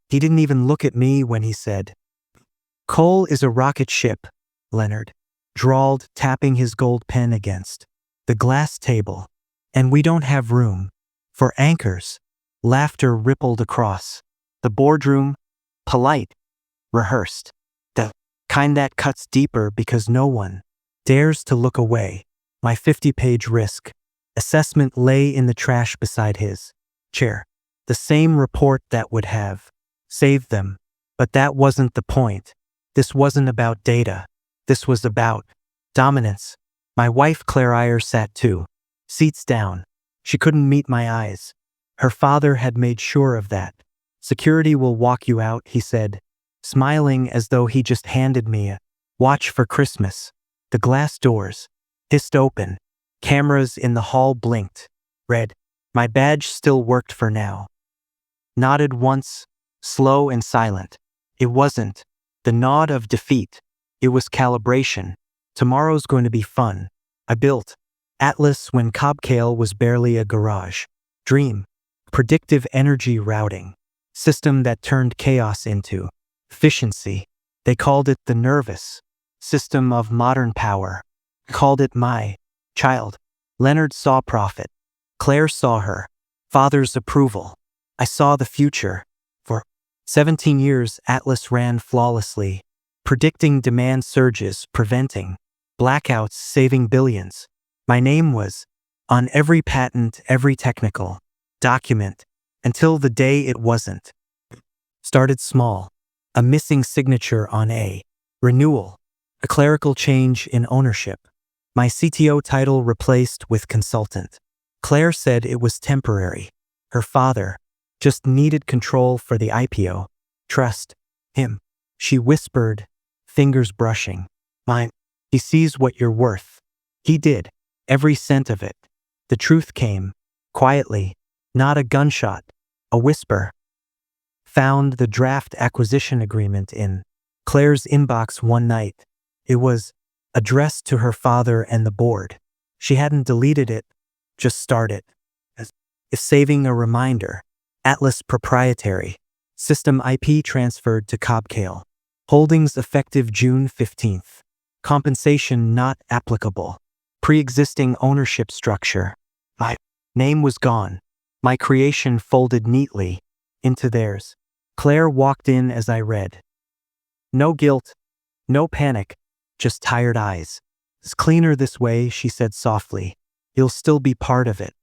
He didn't even look at me when he said, "Coal is a rocket ship," Leonard drawled, tapping his gold pen against the glass table. "And we don't have room for anchors." Laughter rippled across the boardroom, polite, rehearsed. The kind that cuts deeper because no one dares to look away. My 50-page risk assessment lay in the trash beside his chair. The same report that would have saved them. But that wasn't the point. This wasn't about data. This was about dominance. My wife Claire sat 2 seats down. She couldn't meet my eyes. Her father had made sure of that. "Security will walk you out," he said, smiling as though he just handed me a watch for Christmas. The glass doors hissed open. Cameras in the hall blinked red. My badge still worked for now. Nodded once, slow and silent. It wasn't the nod of defeat. It was calibration. Tomorrow's going to be fun. I built Atlas when Cobe-Cale was barely a garage dream. Predictive energy routing system that turned chaos into efficiency. They called it the nervous system of modern power. Called it my child. Leonard saw profit. Claire saw her father's approval. I saw the future. For 17 years, Atlas ran flawlessly, predicting demand surges, preventing blackouts, saving billions. My name was on every patent, every technical document, until the day it wasn't. Started small. A missing signature on a renewal. A clerical change in ownership. My CTO title replaced with consultant. Claire said it was temporary. Her father just needed control for the IPO. "Trust him," she whispered, fingers brushing mine. "He sees what you're worth." He did. Every cent of it. The truth came quietly. Not a gunshot. A whisper. Found the draft acquisition agreement in Claire's inbox one night. It was addressed to her father and the board. She hadn't deleted it, just started. As if saving a reminder. Atlas proprietary. System IP transferred to Cobe-Cale. Holdings effective June 15th. Compensation not applicable. Pre-existing ownership structure. My name was gone. My creation folded neatly into theirs. Claire walked in as I read. No guilt, no panic, just tired eyes. "It's cleaner this way," she said softly. "You'll still be part of it.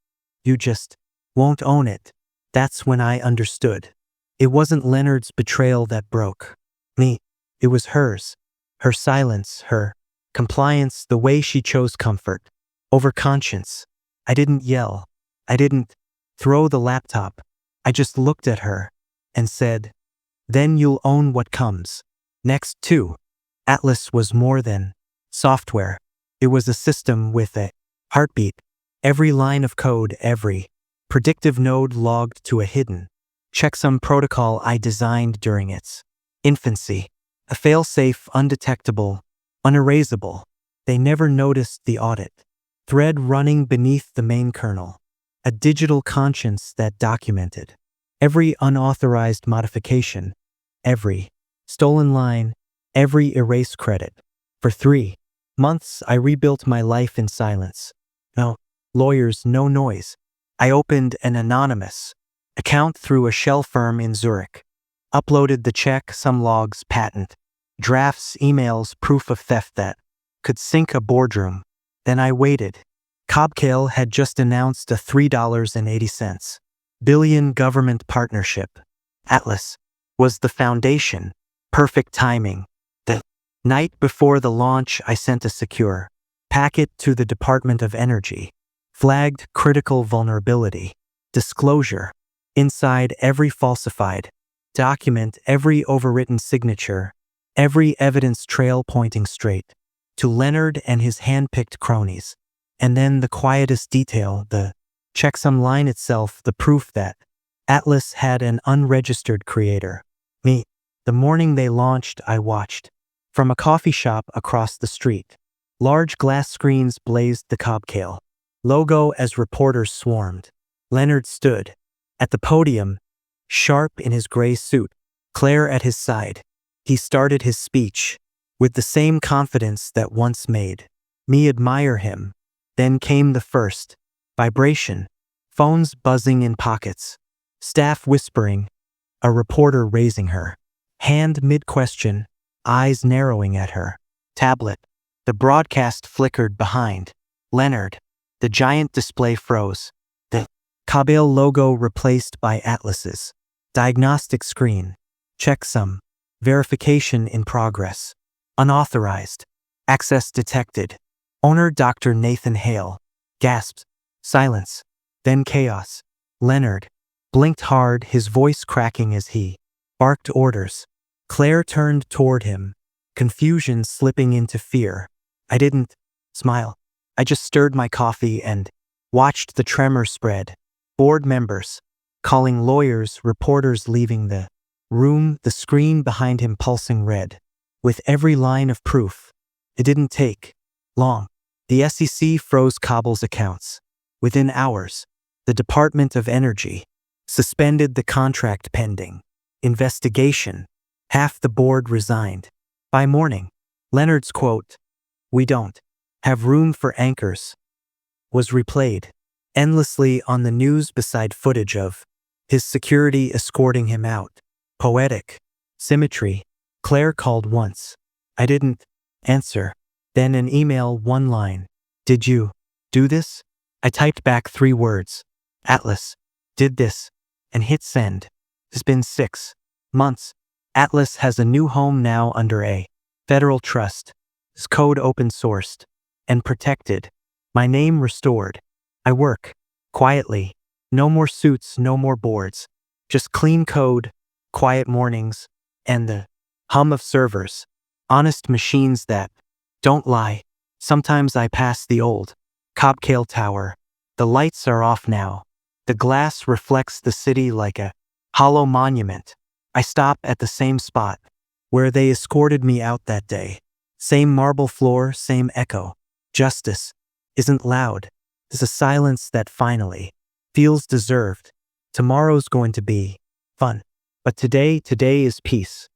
You just won't own it." That's when I understood. It wasn't Leonard's betrayal that broke me. It was hers. Her silence, her compliance, the way she chose comfort over conscience. I didn't yell. I didn't throw the laptop. I just looked at her and said, "Then you'll own what comes next too." Atlas was more than software. It was a system with a heartbeat. Every line of code, every predictive node logged to a hidden checksum protocol I designed during its infancy. A fail-safe, undetectable, unerasable. They never noticed the audit thread running beneath the main kernel. A digital conscience that documented every unauthorized modification, every stolen line, every erase credit. For 3 months, I rebuilt my life in silence. No lawyers, no noise. I opened an anonymous account through a shell firm in Zurich. Uploaded the check, some logs, patent, drafts, emails, proof of theft that could sink a boardroom. Then I waited. Cobe-Cale had just announced a $3.80 billion government partnership. Atlas was the foundation. Perfect timing. The night before the launch, I sent a secure packet to the Department of Energy. Flagged critical vulnerability. Disclosure. Inside every falsified document, every overwritten signature, every evidence trail pointing straight to Leonard and his hand-picked cronies. And then the quietest detail, the checksum line itself, the proof that Atlas had an unregistered creator. Me. The morning they launched, I watched from a coffee shop across the street. Large glass screens blazed the Cobe-Cale logo as reporters swarmed. Leonard stood at the podium, sharp in his gray suit, Claire at his side. He started his speech with the same confidence that once made me admire him. Then came the first vibration, phones buzzing in pockets, staff whispering, a reporter raising her hand mid-question, eyes narrowing at her tablet. The broadcast flickered behind Leonard. The giant display froze. The Cobe-Cale logo replaced by Atlas's diagnostic screen. Checksum. Verification in progress. Unauthorized. Access detected. Owner Dr. Nathan Hale. Gasped. Silence. Then chaos. Leonard blinked hard, his voice cracking as he barked orders. Claire turned toward him, confusion slipping into fear. I didn't smile. I just stirred my coffee and watched the tremor spread. Board members calling, lawyers, reporters leaving the room, the screen behind him pulsing red with every line of proof. It didn't take long. The SEC froze Cobble's accounts. Within hours, the Department of Energy suspended the contract pending investigation. Half the board resigned. By morning, Leonard's quote, "We don't have room for anchors," was replayed endlessly on the news beside footage of his security escorting him out. Poetic symmetry. Claire called once. I didn't answer. Then an email, one line. Did you do this? I typed back 3 words. Atlas did this, and hit send. It's been 6 months. Atlas has a new home now under a federal trust. His code open sourced and protected. My name restored. I work quietly. No more suits, no more boards. Just clean code, quiet mornings, and the hum of servers. Honest machines that don't lie. Sometimes I pass the old Cobe-Cale tower. The lights are off now. The glass reflects the city like a hollow monument. I stop at the same spot where they escorted me out that day. Same marble floor, same echo. Justice isn't loud. It's a silence that finally feels deserved. Tomorrow's going to be fun. But today is peace.